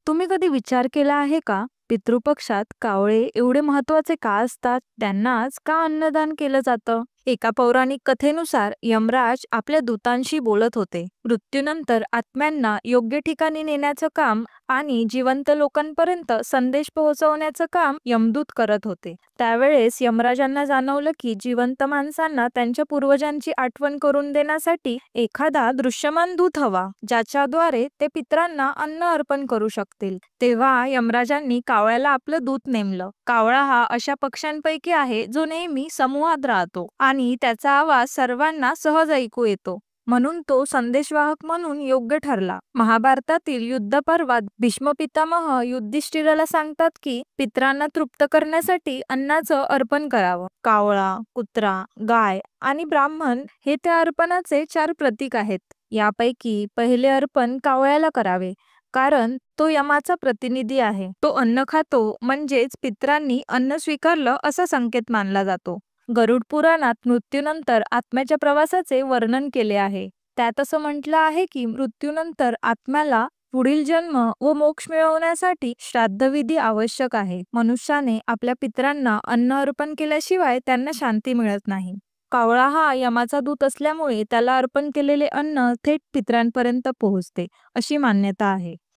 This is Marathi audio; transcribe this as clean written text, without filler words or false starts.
तुम्ही कधी विचार केला आहे का? पितृपक्षात कावळे एवढे महत्वाचे का असतात? त्यांनाच का अन्नदान केलं जातं? एका पौराणिक कथेनुसार यमराज आपल्या दूतांशी बोलत होते. मृत्यूनंतर आत्म्यांना योग्य ठिकाणी नेण्याचं काम आणि जिवंत लोकांपर्यंत संदेश पोहोचवण्याचं काम यमदूत करत होते. त्यावेळेस यमराजांना जाणवलं की जिवंत माणसांना त्यांच्या पूर्वजांची आठवण करून देण्यासाठी एखादा दृश्यमान दूत हवा, ज्याच्याद्वारे ते पितरांना अन्न अर्पण करू शकतील. तेव्हा यमराजांनी कावळ्याला आपलं दूत नेमलं. कावळा हा अशा पक्ष्यांपैकी आहे जो नेहमी समूहात राहतो आणि त्याचा आवाज सर्वांना सहज ऐकू येतो. म्हणून तो संदेशवाहक म्हणून योग्य ठरला. महाभारतातील युद्ध पर्वात भीष्म पितामह युधिष्ठिराला सांगतात की पितरांना तृप्त करण्यासाठी अन्नाचं अर्पण करावं. कावळा, कुत्रा, गाय आणि ब्राह्मण हे त्या अर्पणाचे 4 प्रतीक आहेत. यापैकी पहिले अर्पण कावळ्याला करावे, कारण तो यमाचा प्रतिनिधी आहे. तो अन्न खातो म्हणजेच पितरांनी अन्न स्वीकारलं असा संकेत मानला जातो. गरुड पुराणात मृत्यूनंतर आत्म्याच्या प्रवासाचे वर्णन केले आहे. त्यात असं म्हटलं आहे की मृत्यूनंतर आत्म्याला पुढील जन्म व मोक्ष मिळवण्यासाठी श्राद्धविधी आवश्यक आहे. मनुष्याने आपल्या पितरांना अन्न अर्पण केल्याशिवाय त्यांना शांती मिळत नाही. कावळा हा यमाचा दूत असल्यामुळे त्याला अर्पण केलेले अन्न थेट पितरांपर्यंत पोहोचते, अशी मान्यता आहे.